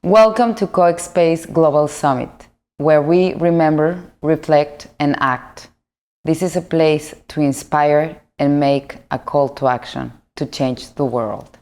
Welcome to CoexSpace Global Summit, where we remember, reflect, and act. This is a place to inspire and make a call to action to change the world.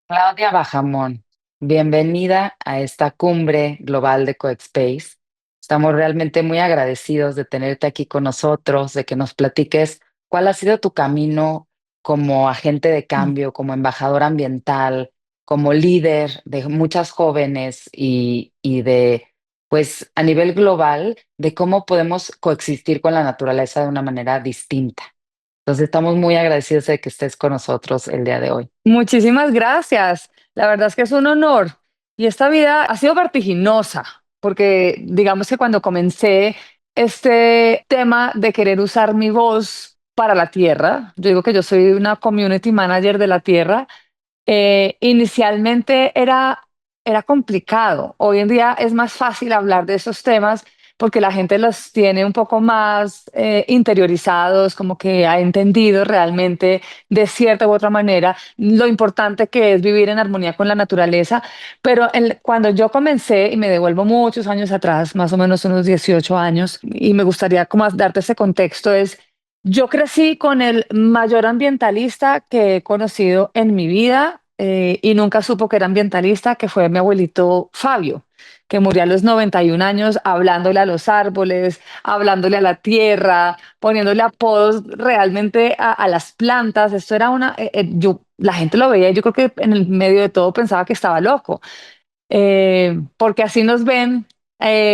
Claudia Bajamón, bienvenida a esta cumbre global de CoexSpace. Estamos realmente muy agradecidos de tenerte aquí con nosotros, de que nos platiques cuál ha sido tu camino como agente de cambio, como embajador ambiental, como líder de muchas jóvenes y de, pues a nivel global, de cómo podemos coexistir con la naturaleza de una manera distinta. Entonces estamos muy agradecidos de que estés con nosotros el día de hoy. Muchísimas gracias. La verdad es que es un honor. Y esta vida ha sido vertiginosa, porque digamos que cuando comencé este tema de querer usar mi voz para la tierra, yo digo que yo soy una community manager de la tierra. Inicialmente era complicado. Hoy en día es más fácil hablar de esos temas porque la gente los tiene un poco más interiorizados, como que ha entendido realmente de cierta u otra manera lo importante que es vivir en armonía con la naturaleza. Pero cuando yo comencé, y me devuelvo muchos años atrás, más o menos unos 18 años, y me gustaría como darte ese contexto, es yo crecí con el mayor ambientalista que he conocido en mi vida y nunca supo que era ambientalista, que fue mi abuelito Fabio, que murió a los 91 años hablándole a los árboles, hablándole a la tierra, poniéndole apodos realmente a las plantas. Esto era la gente lo veía y yo creo que en el medio de todo pensaba que estaba loco, porque así nos ven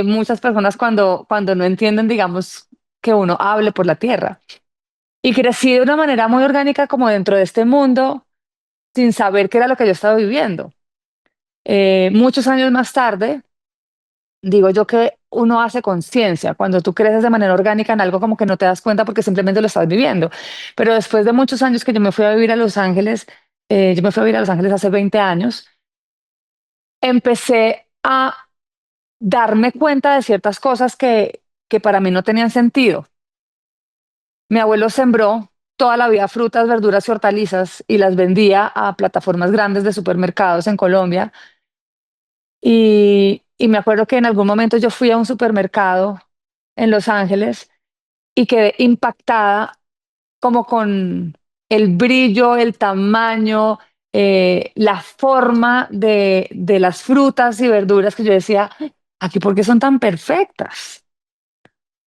muchas personas cuando no entienden, digamos, que uno hable por la tierra. Y crecí de una manera muy orgánica como dentro de este mundo, sin saber qué era lo que yo estaba viviendo. Muchos años más tarde, digo yo que uno hace conciencia cuando tú creces de manera orgánica en algo como que no te das cuenta porque simplemente lo estás viviendo. Pero después de muchos años que yo me fui a vivir a Los Ángeles, yo me fui a vivir a Los Ángeles hace 20 años, empecé a darme cuenta de ciertas cosas que para mí no tenían sentido. Mi abuelo sembró toda la vida frutas, verduras y hortalizas y las vendía a plataformas grandes de supermercados en Colombia. Y me acuerdo que en algún momento yo fui a un supermercado en Los Ángeles y quedé impactada como con el brillo, el tamaño, la forma de las frutas y verduras que yo decía, aquí, ¿por qué son tan perfectas?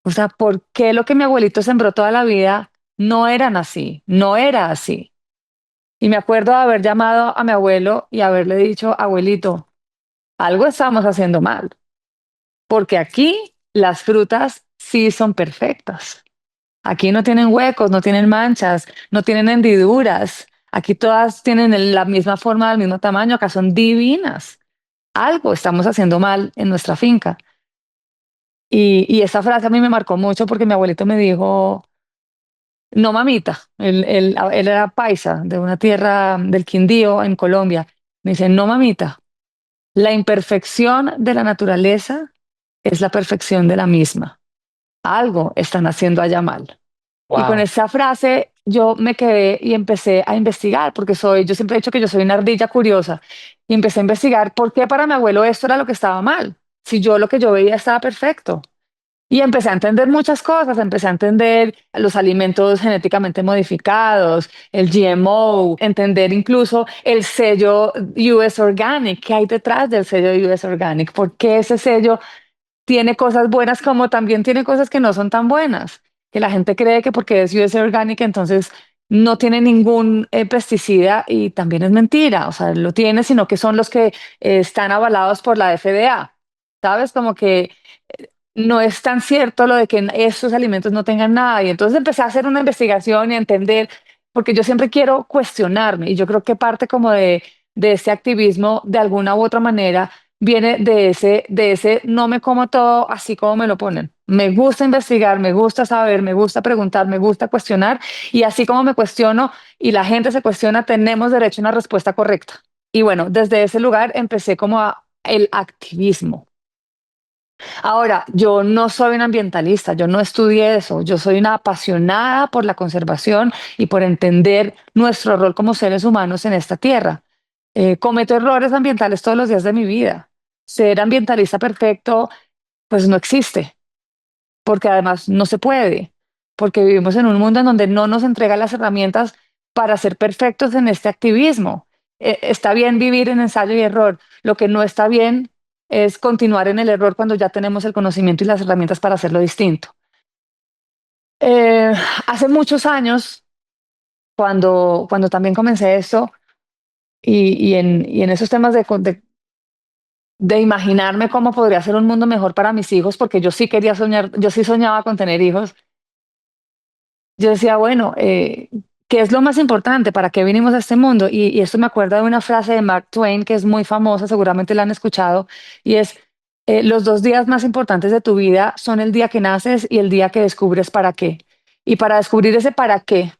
O sea, ¿por qué lo que mi abuelito sembró toda la vida no eran así? No era así. Y me acuerdo de haber llamado a mi abuelo y haberle dicho, abuelito, algo estamos haciendo mal, porque aquí las frutas sí son perfectas. Aquí no tienen huecos, no tienen manchas, no tienen hendiduras. Aquí todas tienen la misma forma, del mismo tamaño, acá son divinas. Algo estamos haciendo mal en nuestra finca. Y esa frase a mí me marcó mucho porque mi abuelito me dijo, no, mamita, él era paisa de una tierra del Quindío en Colombia. Me dice, no, mamita, la imperfección de la naturaleza es la perfección de la misma. Algo están haciendo allá mal. Y con Wow. esa frase yo me quedé y empecé a investigar, porque yo siempre he dicho que yo soy una ardilla curiosa, y empecé a investigar por qué para mi abuelo esto era lo que estaba mal, si yo lo que yo veía estaba perfecto. Y empecé a entender muchas cosas, empecé a entender los alimentos genéticamente modificados, el GMO, entender incluso el sello US Organic, qué hay detrás del sello US Organic, por qué ese sello tiene cosas buenas como también tiene cosas que no son tan buenas, que la gente cree que porque es US Organic entonces no tiene ningún pesticida y también es mentira, o sea, lo tiene, sino que son los que están avalados por la FDA. ¿Sabes? Como que no es tan cierto lo de que estos alimentos no tengan nada. Y entonces empecé a hacer una investigación y a entender, porque yo siempre quiero cuestionarme y yo creo que parte como de ese activismo de alguna u otra manera viene de ese no me como todo así como me lo ponen. Me gusta investigar, me gusta saber, me gusta preguntar, me gusta cuestionar y así como me cuestiono y la gente se cuestiona, tenemos derecho a una respuesta correcta. Y bueno, desde ese lugar empecé como el activismo. Ahora, yo no soy una ambientalista, yo no estudié eso, yo soy una apasionada por la conservación y por entender nuestro rol como seres humanos en esta tierra. Cometo errores ambientales todos los días de mi vida. ser ambientalista perfecto, pues no existe, porque además no se puede, porque vivimos en un mundo en donde no nos entrega las herramientas para ser perfectos en este activismo. Está bien vivir en ensayo y error, lo que no está bien es continuar en el error cuando ya tenemos el conocimiento y las herramientas para hacerlo distinto. Eh, Hace muchos años, cuando también comencé esto, y en esos temas de imaginarme cómo podría ser un mundo mejor para mis hijos, porque yo sí quería soñar, yo sí soñaba con tener hijos. Yo decía, bueno, ¿qué es lo más importante? ¿Para qué vinimos a este mundo? Y esto me acuerda de una frase de Mark Twain que es muy famosa, seguramente la han escuchado, y es, los dos días más importantes de tu vida son el día que naces y el día que descubres para qué. Y para descubrir ese para qué,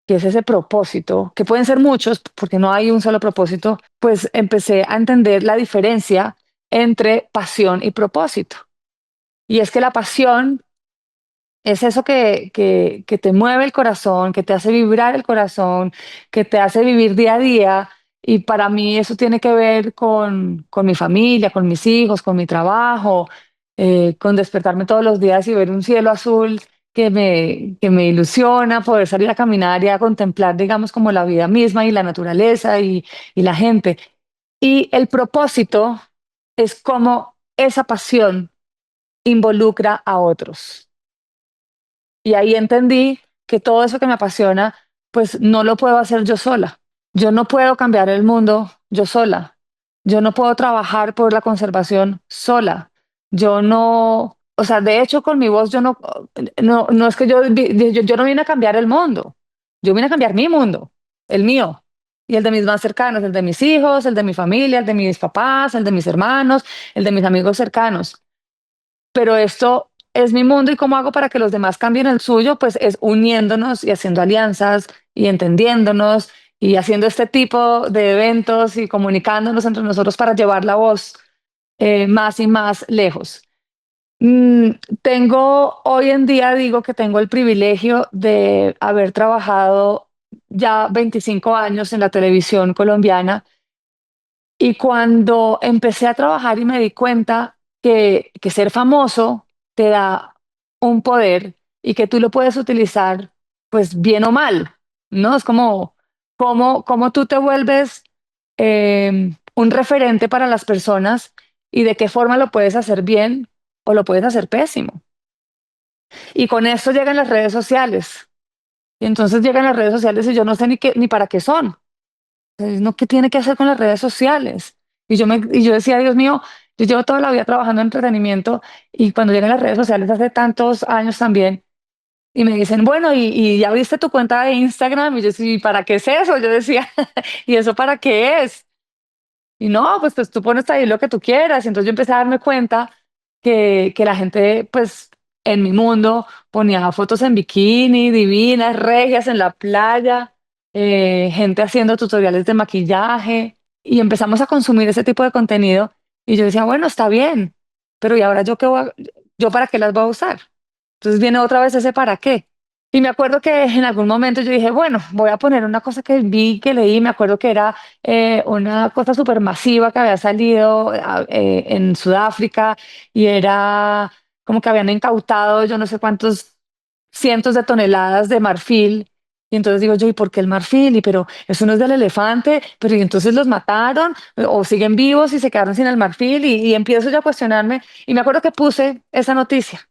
que es ese propósito, que pueden ser muchos, porque no hay un solo propósito, pues empecé a entender la diferencia entre pasión y propósito. Y es que la pasión es eso que te mueve el corazón, que te hace vibrar el corazón, que te hace vivir día a día. Y para mí eso tiene que ver con mi familia, con mis hijos, con mi trabajo, con despertarme todos los días y ver un cielo azul que me ilusiona, poder salir a caminar y a contemplar, digamos, como la vida misma y la naturaleza y la gente. Y el propósito es como esa pasión involucra a otros. Y ahí entendí que todo eso que me apasiona, pues no lo puedo hacer yo sola. Yo no puedo cambiar el mundo yo sola. Yo no puedo trabajar por la conservación sola. Yo no, o sea, de hecho con mi voz yo no es que yo no vine a cambiar el mundo. Yo vine a cambiar mi mundo, el mío y el de mis más cercanos, el de mis hijos, el de mi familia, el de mis papás, el de mis hermanos, el de mis amigos cercanos, pero esto es mi mundo y cómo hago para que los demás cambien el suyo, pues es uniéndonos y haciendo alianzas y entendiéndonos y haciendo este tipo de eventos y comunicándonos entre nosotros para llevar la voz más y más lejos. Mm, Tengo, hoy en día digo que tengo el privilegio de haber trabajado ya 25 años en la televisión colombiana y cuando empecé a trabajar y me di cuenta que ser famoso te da un poder y que tú lo puedes utilizar pues bien o mal, ¿no? Es como tú te vuelves un referente para las personas y de qué forma lo puedes hacer bien o lo puedes hacer pésimo. Y con esto llegan las redes sociales. Y entonces llegan las redes sociales y yo no sé ni para qué son. No, ¿qué tiene que hacer con las redes sociales? Y yo decía, Dios mío, yo llevo toda la vida trabajando en entretenimiento y cuando llegan las redes sociales hace tantos años también y me dicen, bueno, y ya viste tu cuenta de Instagram y yo sí, ¿para qué es eso? Yo decía, ¿y eso para qué es? Y no, pues tú pones ahí lo que tú quieras. Y entonces yo empecé a darme cuenta que la gente, pues en mi mundo, ponía fotos en bikini, divinas, regias en la playa, gente haciendo tutoriales de maquillaje. Y empezamos a consumir ese tipo de contenido. Y yo decía, bueno, está bien, pero ¿y ahora yo qué yo para qué las voy a usar? Entonces viene otra vez ese para qué. Y me acuerdo que en algún momento yo dije, bueno, voy a poner una cosa que vi, que leí, me acuerdo que era una cosa súper masiva que había salido en Sudáfrica y era como que habían incautado yo no sé cuántos cientos de toneladas de marfil. Y entonces digo yo, ¿y por qué el marfil? Y pero eso no es del elefante, pero ¿y entonces los mataron o siguen vivos y se quedaron sin el marfil? Y empiezo yo a cuestionarme y me acuerdo que puse esa noticia.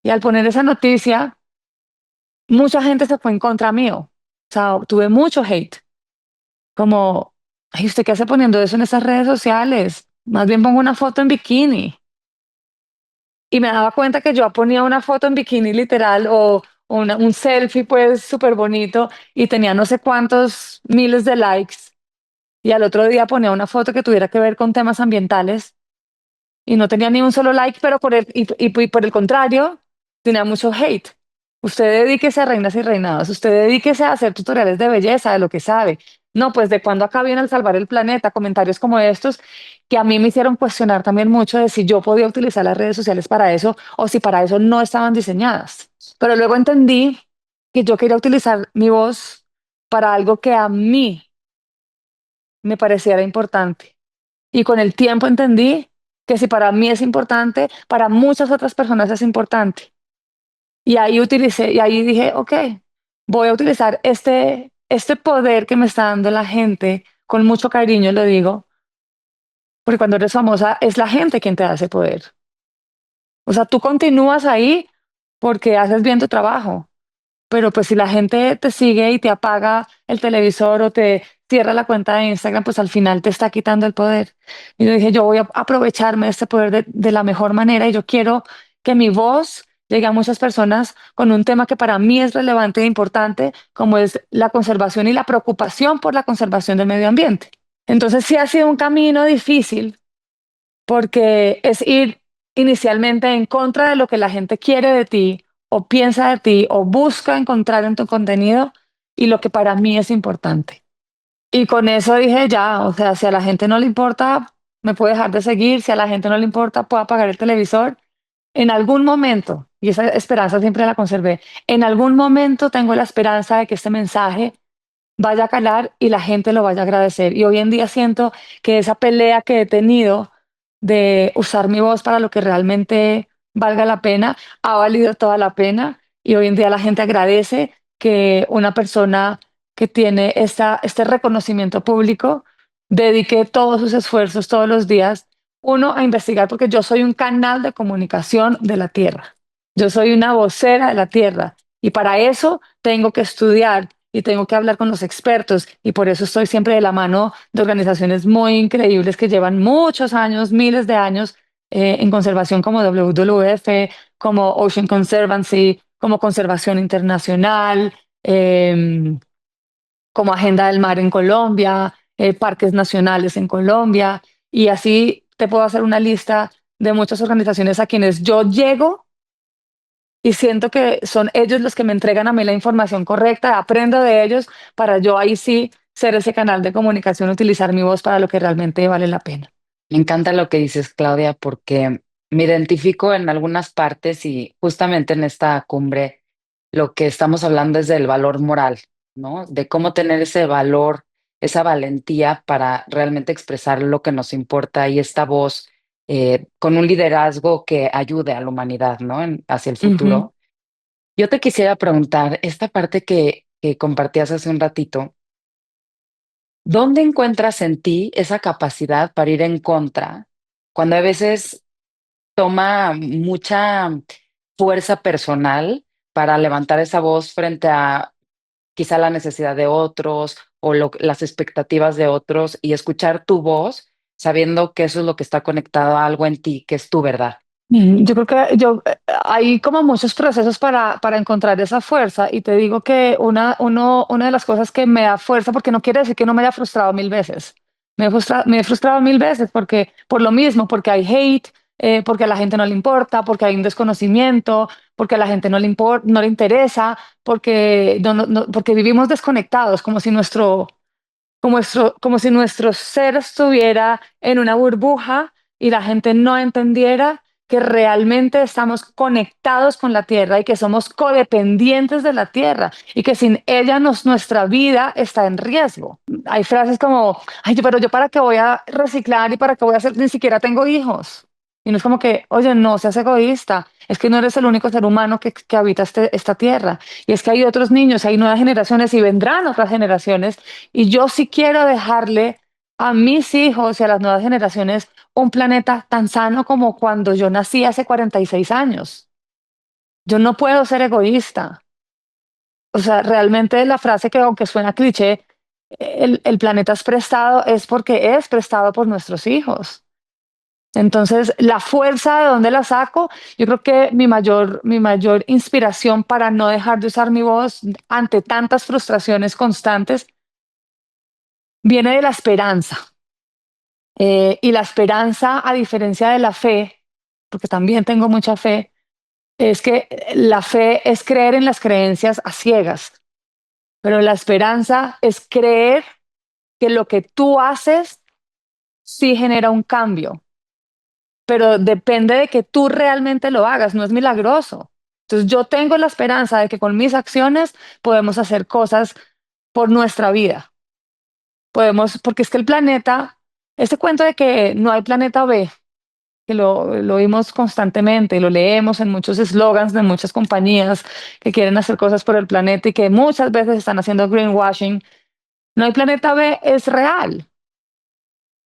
Y al poner esa noticia, mucha gente se fue en contra mío. O sea, tuve mucho hate. Como, ay, ¿usted qué hace poniendo eso en esas redes sociales? Más bien pongo una foto en bikini. Y me daba cuenta que yo ponía una foto en bikini literal o un selfie pues súper bonito y tenía no sé cuántos miles de likes. Y al otro día ponía una foto que tuviera que ver con temas ambientales y no tenía ni un solo like, pero y por el contrario, tenía mucho hate. Usted dedíquese a reinas y reinados, usted dedíquese a hacer tutoriales de belleza, de lo que sabe. No, pues de cuándo acá viene el salvar el planeta, comentarios como estos que a mí me hicieron cuestionar también mucho de si yo podía utilizar las redes sociales para eso o si para eso no estaban diseñadas. Pero luego entendí que yo quería utilizar mi voz para algo que a mí me pareciera importante. Y con el tiempo entendí que si para mí es importante, para muchas otras personas es importante. Y ahí utilicé, y ahí dije, ok, voy a utilizar este poder que me está dando la gente, con mucho cariño lo digo, porque cuando eres famosa es la gente quien te da ese poder. O sea, tú continúas ahí porque haces bien tu trabajo, pero pues si la gente te sigue y te apaga el televisor o te cierra la cuenta de Instagram, pues al final te está quitando el poder. Y yo dije, yo voy a aprovecharme de este poder de la mejor manera y yo quiero que mi voz llegue a muchas personas con un tema que para mí es relevante e importante, como es la conservación y la preocupación por la conservación del medio ambiente. Entonces sí ha sido un camino difícil porque es ir inicialmente en contra de lo que la gente quiere de ti o piensa de ti o busca encontrar en tu contenido y lo que para mí es importante. Y con eso dije ya, o sea, si a la gente no le importa, me puede dejar de seguir, si a la gente no le importa, puedo apagar el televisor. En algún momento, y esa esperanza siempre la conservé, en algún momento tengo la esperanza de que este mensaje vaya a calar y la gente lo vaya a agradecer. Y hoy en día siento que esa pelea que he tenido de usar mi voz para lo que realmente valga la pena, ha valido toda la pena. Y hoy en día la gente agradece que una persona que tiene este reconocimiento público dedique todos sus esfuerzos todos los días, uno, a investigar, porque yo soy un canal de comunicación de la Tierra. Yo soy una vocera de la Tierra. Y para eso tengo que estudiar y tengo que hablar con los expertos y por eso estoy siempre de la mano de organizaciones muy increíbles que llevan muchos años, miles de años en conservación como WWF, como Ocean Conservancy, como Conservación Internacional, eh, como Agenda del Mar en Colombia, parques nacionales en Colombia y así te puedo hacer una lista de muchas organizaciones a quienes yo llego y siento que son ellos los que me entregan a mí la información correcta, aprendo de ellos para yo ahí sí ser ese canal de comunicación, utilizar mi voz para lo que realmente vale la pena. Me encanta lo que dices, Claudia, porque me identifico en algunas partes y justamente en esta cumbre lo que estamos hablando es del valor moral, ¿no? De cómo tener ese valor, esa valentía para realmente expresar lo que nos importa y esta voz con un liderazgo que ayude a la humanidad, ¿no? Hacia el Ujú. futuro. Yo te quisiera preguntar, esta parte que compartías hace un ratito, ¿dónde encuentras en ti esa capacidad para ir en contra cuando a veces toma mucha fuerza personal para levantar esa voz frente a quizá la necesidad de otros o las expectativas de otros y escuchar tu voz sabiendo que eso es lo que está conectado a algo en ti, que es tu verdad? Yo creo que hay como muchos procesos para encontrar esa fuerza y te digo que una de las cosas que me da fuerza, porque no quiere decir que no me haya frustrado mil veces, me he frustrado mil veces porque por lo mismo, porque hay hate, porque a la gente no le importa, porque hay un desconocimiento, porque a la gente no le interesa, porque, porque vivimos desconectados, como si nuestro ser estuviera en una burbuja y la gente no entendiera que realmente estamos conectados con la tierra y que somos codependientes de la tierra y que sin ella nuestra vida está en riesgo. Hay frases como, ay, pero yo para qué voy a reciclar y para qué voy a hacer, ni siquiera tengo hijos. Y no es como que, oye, no seas egoísta, es que no eres el único ser humano que habita esta tierra. Y es que hay otros niños, hay nuevas generaciones y vendrán otras generaciones y yo sí quiero dejarle a mis hijos y a las nuevas generaciones un planeta tan sano como cuando yo nací hace 46 años. Yo no puedo ser egoísta. O sea, realmente la frase que aunque suena cliché, el planeta es prestado, es porque es prestado por nuestros hijos. Entonces, la fuerza de dónde la saco, yo creo que mi mayor inspiración para no dejar de usar mi voz ante tantas frustraciones constantes viene de la esperanza. Y la esperanza, a diferencia de la fe, porque también tengo mucha fe, es que la fe es creer en las creencias a ciegas, pero la esperanza es creer que lo que tú haces sí genera un cambio, pero depende de que tú realmente lo hagas, no es milagroso. Entonces yo tengo la esperanza de que con mis acciones podemos hacer cosas por nuestra vida. Podemos, porque es que el planeta ese cuento de que no hay planeta B, que lo oímos constantemente, lo leemos en muchos eslogans de muchas compañías que quieren hacer cosas por el planeta y que muchas veces están haciendo greenwashing. No hay planeta B es real,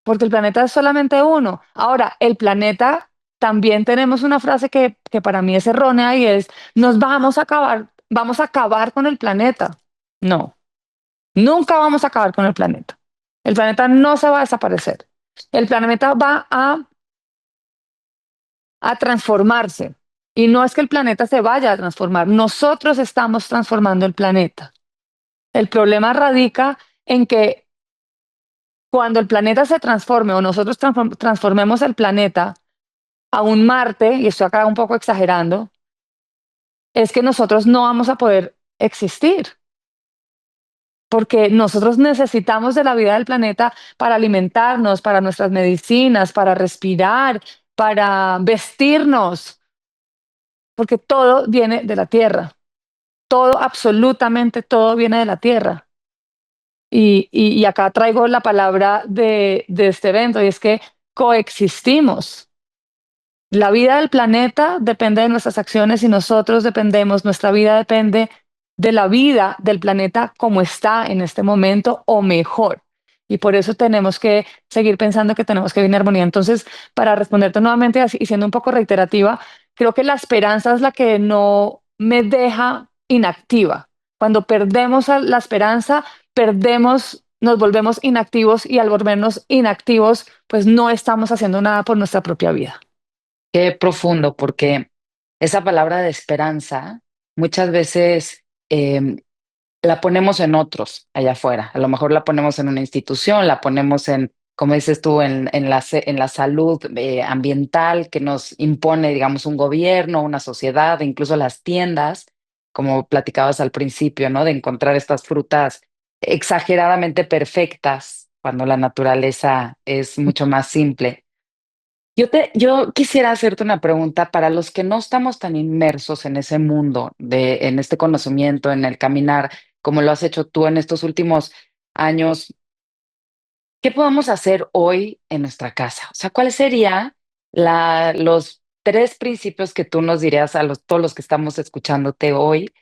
porque el planeta es solamente uno. Ahora, el planeta, también tenemos una frase que para mí es errónea y es, nos vamos a acabar con el planeta. No, nunca vamos a acabar con el planeta. El planeta no se va a desaparecer. El planeta va a transformarse. Y no es que el planeta se vaya a transformar, nosotros estamos transformando el planeta. El problema radica en que cuando el planeta se transforme o nosotros transformemos el planeta a un Marte, y estoy acá un poco exagerando, es que nosotros no vamos a poder existir, porque nosotros necesitamos de la vida del planeta para alimentarnos, para nuestras medicinas, para respirar, para vestirnos, porque todo viene de la Tierra. Todo, absolutamente todo viene de la tierra. Y acá traigo la palabra de este evento, y es que coexistimos. La vida del planeta depende de nuestras acciones y nosotros dependemos, nuestra vida depende de la vida del planeta como está en este momento o mejor. Y por eso tenemos que seguir pensando que tenemos que vivir en armonía. Entonces, para responderte nuevamente así, y siendo un poco reiterativa, creo que la esperanza es la que no me deja inactiva. Cuando perdemos la esperanza, perdemos, nos volvemos inactivos y al volvernos inactivos, pues no estamos haciendo nada por nuestra propia vida. Qué profundo, porque esa palabra de esperanza muchas veces la ponemos en otros allá afuera. A lo mejor la ponemos en una institución, la ponemos en, como dices tú, en la salud ambiental que nos impone, digamos, un gobierno, una sociedad, incluso las tiendas, como platicabas al principio, ¿no? De encontrar estas frutas exageradamente perfectas cuando la naturaleza es mucho más simple. Yo quisiera hacerte una pregunta para los que no estamos tan inmersos en ese mundo, en este conocimiento, en el caminar, como lo has hecho tú en estos últimos años. ¿Qué podemos hacer hoy en nuestra casa? O sea, ¿cuáles serían los tres principios que tú nos dirías a todos los que estamos escuchándote hoy?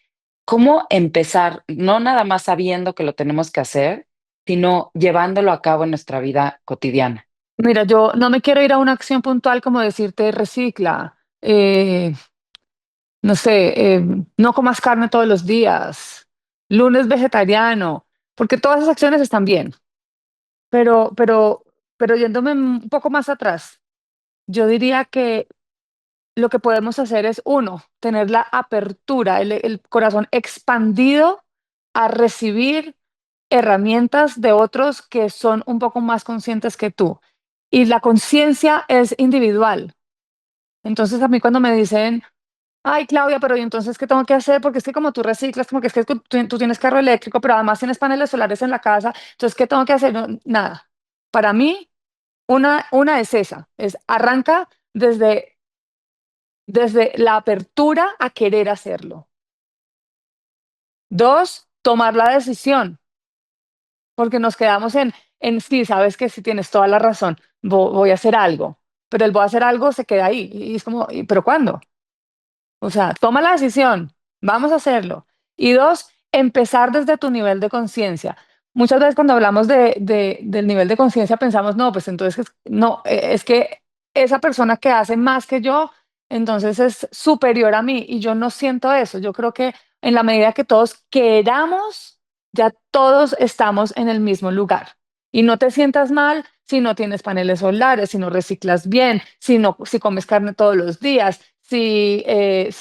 ¿Cómo empezar, no nada más sabiendo que lo tenemos que hacer, sino llevándolo a cabo en nuestra vida cotidiana? Mira, yo no me quiero ir a una acción puntual como decirte recicla, no sé, no comas carne todos los días, lunes vegetariano, porque todas esas acciones están bien, pero, pero, pero yéndome un poco más atrás, yo diría que lo que podemos hacer es, uno, tener la apertura, el corazón expandido a recibir herramientas de otros que son un poco más conscientes que tú. Y la conciencia es individual. Entonces a mí cuando me dicen, ay Claudia, pero ¿y entonces qué tengo que hacer? Porque es que como tú reciclas, como que es que tú tienes carro eléctrico, pero además tienes paneles solares en la casa, entonces ¿qué tengo que hacer? No, nada. Para mí, una es esa, es arranca desde la apertura a querer hacerlo. Dos, tomar la decisión, porque nos quedamos en sí, sabes que sí tienes toda la razón, voy a hacer algo, pero el voy a hacer algo se queda ahí, y es como, ¿pero cuándo? O sea, toma la decisión, vamos a hacerlo. Y dos, empezar desde tu nivel de conciencia. Muchas veces cuando hablamos del nivel de conciencia pensamos, no, pues entonces no, es que esa persona que hace más que yo, entonces es superior a mí y yo no siento eso. Yo creo que en la medida que todos queramos, ya todos estamos en el mismo lugar. Y no te sientas mal si no tienes paneles solares, si no reciclas bien, si comes carne todos los días, si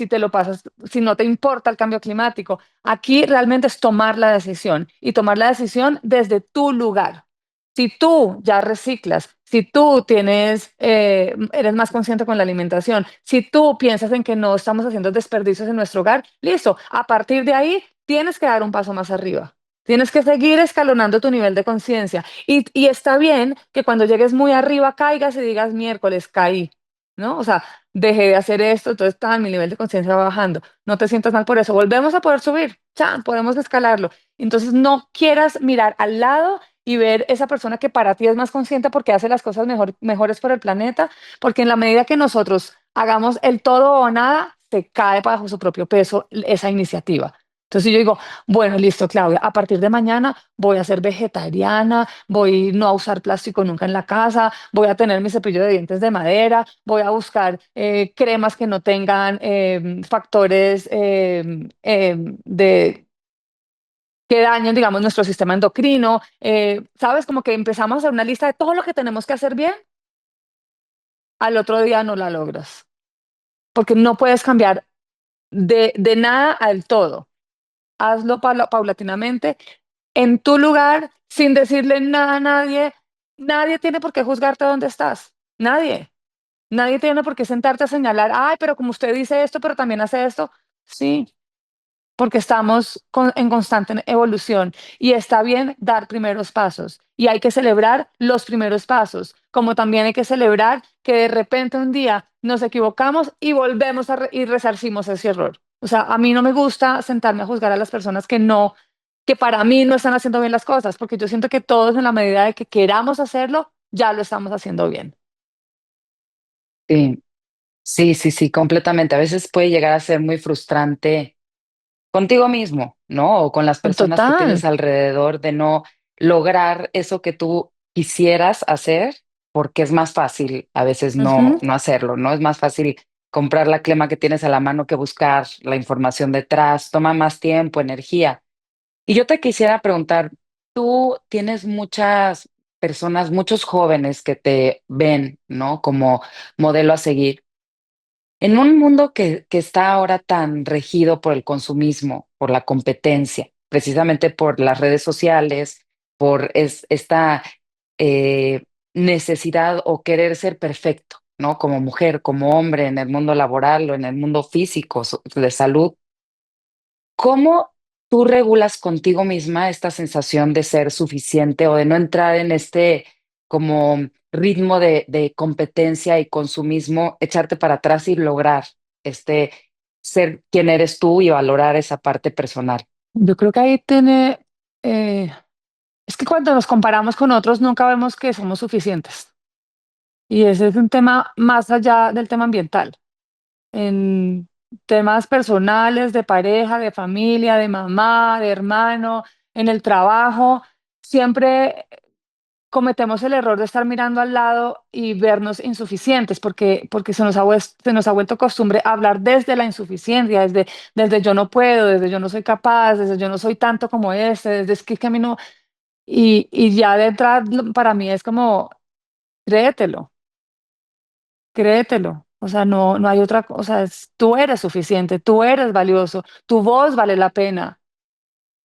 te lo pasas, si no te importa el cambio climático. Aquí realmente es tomar la decisión y tomar la decisión desde tu lugar. Si tú ya reciclas, si tú eres más consciente con la alimentación, si tú piensas en que no estamos haciendo desperdicios en nuestro hogar, listo. A partir de ahí tienes que dar un paso más arriba. Tienes que seguir escalonando tu nivel de conciencia. Y está bien que cuando llegues muy arriba caigas y digas miércoles caí, ¿no? O sea, dejé de hacer esto, entonces mi nivel de conciencia va bajando. No te sientas mal por eso. Volvemos a poder subir, ya, podemos escalarlo. Entonces no quieras mirar al lado y ver esa persona que para ti es más consciente porque hace las cosas mejores por el planeta, porque en la medida que nosotros hagamos el todo o nada, se cae bajo su propio peso esa iniciativa. Entonces yo digo, bueno, listo, Claudia, a partir de mañana voy a ser vegetariana, voy no a usar plástico nunca en la casa, voy a tener mi cepillo de dientes de madera, voy a buscar cremas que no tengan factores que dañen, digamos, nuestro sistema endocrino. ¿Sabes? Como que empezamos a hacer una lista de todo lo que tenemos que hacer bien, al otro día no la logras, porque no puedes cambiar de nada al todo. Hazlo paulatinamente, en tu lugar, sin decirle nada a nadie. Nadie tiene por qué juzgarte dónde estás. Nadie. Nadie tiene por qué sentarte a señalar, ay, pero como usted dice esto, pero también hace esto. Sí, porque estamos en constante evolución y está bien dar primeros pasos y hay que celebrar los primeros pasos, como también hay que celebrar que de repente un día nos equivocamos y volvemos y resarcimos ese error. O sea, a mí no me gusta sentarme a juzgar a las personas que para mí no están haciendo bien las cosas, porque yo siento que todos en la medida de que queramos hacerlo, ya lo estamos haciendo bien. Sí, sí, sí, sí, completamente. A veces puede llegar a ser muy frustrante contigo mismo, ¿no? O con las En personas que tienes total. alrededor de no lograr eso que tú quisieras hacer, porque es más fácil a veces Ujú. no hacerlo, ¿no? Es más fácil comprar la crema que tienes a la mano que buscar la información detrás, toma más tiempo, energía. Y yo te quisiera preguntar, tú tienes muchas personas, muchos jóvenes que te ven, ¿no? Como modelo a seguir. En un mundo que está ahora tan regido por el consumismo, por la competencia, precisamente por las redes sociales, por esta eh, necesidad o querer ser perfecto, ¿no? Como mujer, como hombre, en el mundo laboral o en el mundo físico, de salud. ¿Cómo tú regulas contigo misma esta sensación de ser suficiente o de no entrar en este como ritmo de competencia y consumismo, echarte para atrás y lograr este ser quien eres tú y valorar esa parte personal? Yo creo que ahí eh, es que cuando nos comparamos con otros nunca vemos que somos suficientes. Y ese es un tema más allá del tema ambiental. En temas personales, de pareja, de familia, de mamá, de hermano, en el trabajo, siempre cometemos el error de estar mirando al lado y vernos insuficientes, porque se nos ha vuelto costumbre hablar desde la insuficiencia, desde yo no puedo, desde yo no soy capaz, desde yo no soy tanto como este, desde es que a mí no. Y ya de entrada para mí es como, créetelo, créetelo. O sea, no hay otra cosa, tú eres suficiente, tú eres valioso, tu voz vale la pena.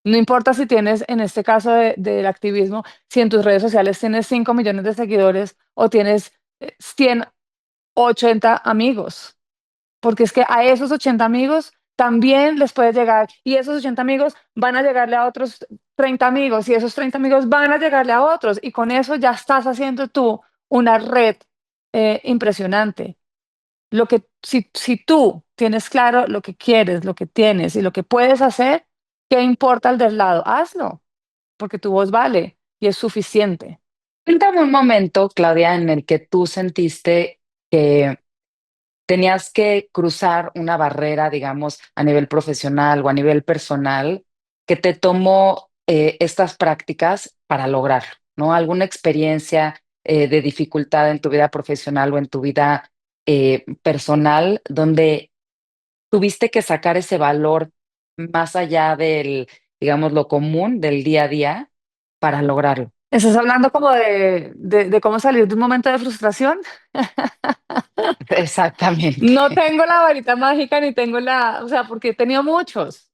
No importa si tienes, en este caso del activismo, si en tus redes sociales tienes 5 millones de seguidores o tienes 180 amigos, porque es que a esos 80 amigos también les puedes llegar y esos 80 amigos van a llegarle a otros 30 amigos y esos 30 amigos van a llegarle a otros y con eso ya estás haciendo tú una red impresionante. Si tú tienes claro lo que quieres, lo que tienes y lo que puedes hacer, ¿qué importa el del lado? Hazlo, porque tu voz vale y es suficiente. Cuéntame un momento, Claudia, en el que tú sentiste que tenías que cruzar una barrera, digamos, a nivel profesional o a nivel personal, que te tomó estas prácticas para lograrlo, ¿no? ¿Alguna experiencia de dificultad en tu vida profesional o en tu vida personal donde tuviste que sacar ese valor más allá del, digamos, lo común del día a día para lograrlo? ¿Estás hablando como de cómo salir de un momento de frustración? Exactamente. No tengo la varita mágica ni tengo o sea, porque he tenido muchos.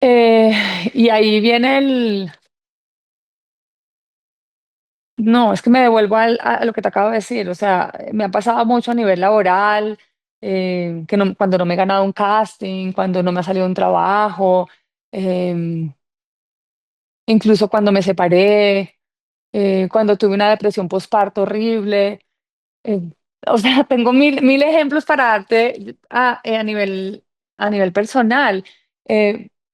Y ahí viene no, es que me devuelvo a lo que te acabo de decir, o sea, me ha pasado mucho a nivel laboral, cuando no me he ganado un casting, cuando no me ha salido un trabajo, em, incluso cuando me separé, cuando tuve una depresión postparto horrible. eh, o sea, tengo mil ejemplos para darte a nivel personal.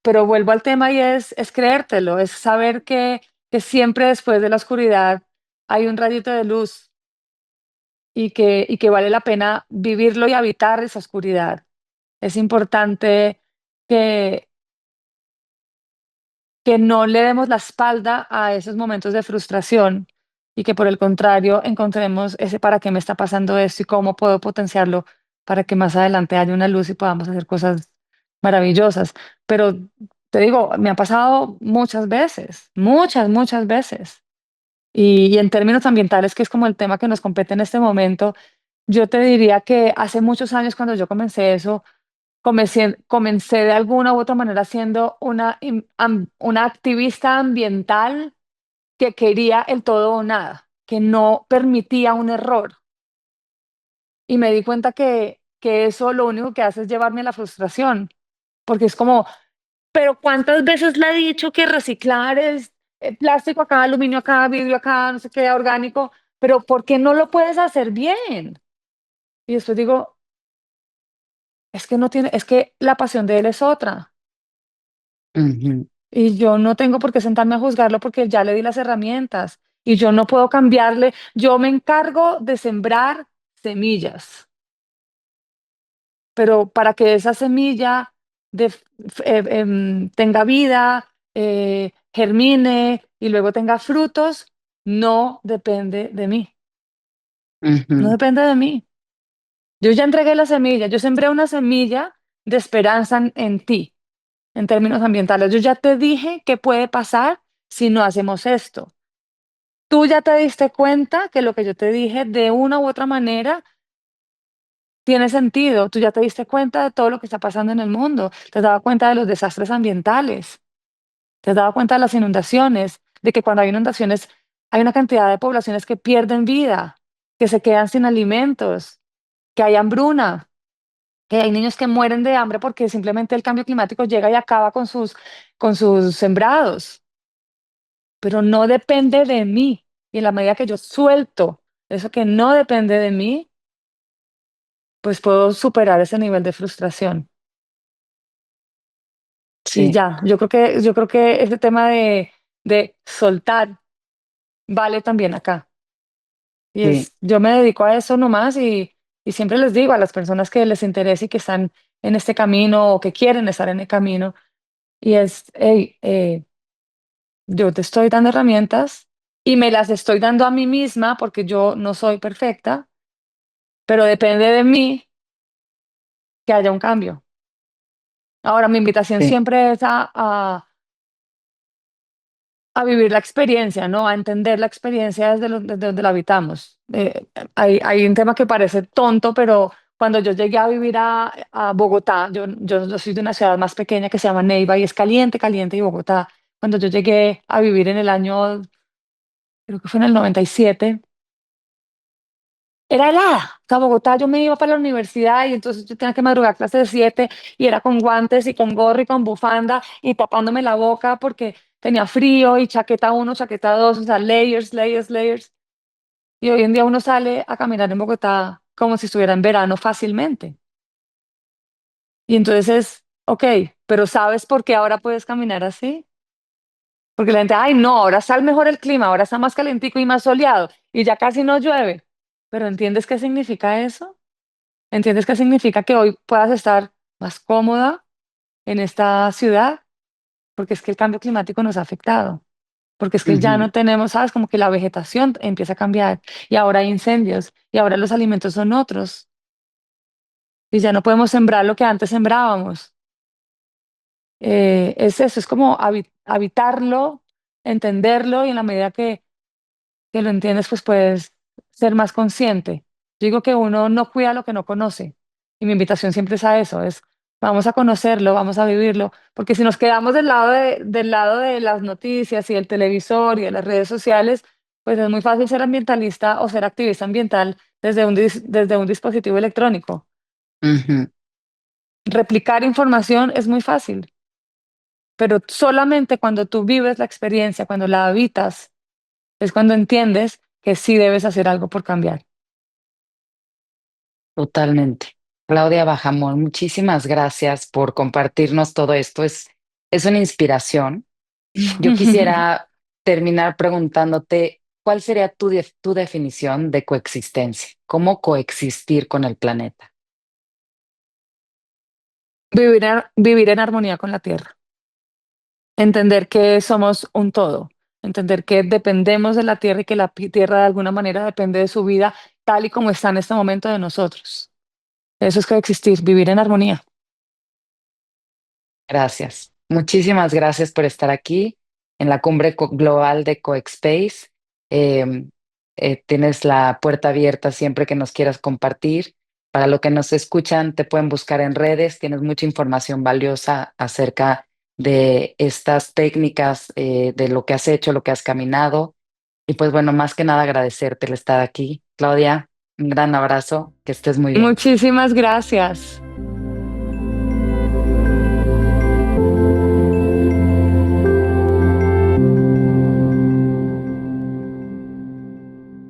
pero vuelvo al tema y es creértelo, es saber que siempre después de la oscuridad hay un rayito de luz y que vale la pena vivirlo y habitar esa oscuridad. Es importante que, que no le demos la espalda a esos momentos de frustración y que por el contrario encontremos ese para qué me está pasando esto y cómo puedo potenciarlo para que más adelante haya una luz y podamos hacer cosas maravillosas. Pero te digo, me ha pasado muchas veces, muchas, muchas veces. Y en términos ambientales, que es como el tema que nos compete en este momento, yo te diría que hace muchos años cuando yo comencé eso, comencé de alguna u otra manera siendo una activista ambiental que quería el todo o nada, que no permitía un error. Y me di cuenta que eso lo único que hace es llevarme a la frustración, porque es como, pero ¿cuántas veces le he dicho que reciclar es plástico acá, aluminio acá, vidrio acá, no sé qué, orgánico, pero ¿por qué no lo puedes hacer bien? Y después digo, es que no tiene, es que la pasión de él es otra. Ujú, Y yo no tengo por qué sentarme a juzgarlo porque ya le di las herramientas y yo no puedo cambiarle. Yo me encargo de sembrar semillas, pero para que esa semilla tenga vida, germine y luego tenga frutos, no depende de mí. No ujú, depende de mí. Yo ya entregué la semilla, yo sembré una semilla de esperanza en ti, en términos ambientales. Yo ya te dije qué puede pasar si no hacemos esto. Tú ya te diste cuenta que lo que yo te dije de una u otra manera tiene sentido. Tú ya te diste cuenta de todo lo que está pasando en el mundo. Te has dado cuenta de los desastres ambientales. Te has dado cuenta de las inundaciones, de que cuando hay inundaciones hay una cantidad de poblaciones que pierden vida, que se quedan sin alimentos, que hay hambruna, que hay niños que mueren de hambre porque simplemente el cambio climático llega y acaba con sus sembrados. Pero no depende de mí. Y en la medida que yo suelto eso que no depende de mí, pues puedo superar ese nivel de frustración. Y sí, ya, yo creo que este tema de soltar vale también acá. Y sí, yo me dedico a eso nomás y siempre les digo a las personas que les interesa y que están en este camino o que quieren estar en el camino, y es, hey, yo te estoy dando herramientas y me las estoy dando a mí misma porque yo no soy perfecta, pero depende de mí que haya un cambio. Ahora, mi invitación sí, siempre es a vivir la experiencia, ¿no? A entender la experiencia desde donde la habitamos. Hay un tema que parece tonto, pero cuando yo llegué a vivir a Bogotá, yo soy de una ciudad más pequeña que se llama Neiva y es caliente, caliente y Bogotá. Cuando yo llegué a vivir en el año, creo que fue en el 97, era helada. O sea, Bogotá, yo me iba para la universidad y entonces yo tenía que madrugar clase de 7 y era con guantes y con gorro y con bufanda y tapándome la boca porque tenía frío y chaqueta uno, chaqueta dos, o sea, layers, layers, layers. Y hoy en día uno sale a caminar en Bogotá como si estuviera en verano fácilmente. Y entonces es, ok, pero ¿sabes por qué ahora puedes caminar así? Porque la gente, ay, no, ahora está mejor el clima, ahora está más calentico y más soleado y ya casi no llueve. Pero ¿entiendes qué significa eso? ¿Entiendes qué significa que hoy puedas estar más cómoda en esta ciudad? Porque es que el cambio climático nos ha afectado. Porque es que ya ujú, no tenemos, ¿sabes? Como que la vegetación empieza a cambiar y ahora hay incendios y ahora los alimentos son otros y ya no podemos sembrar lo que antes sembrábamos. Es eso, es como habitarlo, entenderlo y en la medida que lo entiendes, pues puedes ser más consciente. Yo digo que uno no cuida lo que no conoce. Y mi invitación siempre es a eso, es vamos a conocerlo, vamos a vivirlo, porque si nos quedamos del lado de las noticias y del televisor y de las redes sociales, pues es muy fácil ser ambientalista o ser activista ambiental desde un dispositivo electrónico. ujú. Replicar información es muy fácil, pero solamente cuando tú vives la experiencia, cuando la habitas, es cuando entiendes que sí debes hacer algo por cambiar. Totalmente. Claudia Bajamón, muchísimas gracias por compartirnos todo esto. Es es una inspiración. Yo quisiera terminar preguntándote, ¿cuál sería tu definición de coexistencia? ¿Cómo coexistir con el planeta? Vivir en armonía con la tierra, entender que somos un todo, entender que dependemos de la tierra y que la tierra de alguna manera depende de su vida tal y como está en este momento de nosotros. Eso es coexistir, vivir en armonía. Gracias. Muchísimas gracias por estar aquí en la cumbre global de CoExpace. Eh, Tienes la puerta abierta siempre que nos quieras compartir. Para lo que nos escuchan, te pueden buscar en redes. Tienes mucha información valiosa acerca de estas técnicas, de lo que has hecho, lo que has caminado. Y pues bueno, más que nada agradecerte el estar aquí. Claudia, un gran abrazo, que estés muy bien. Muchísimas gracias.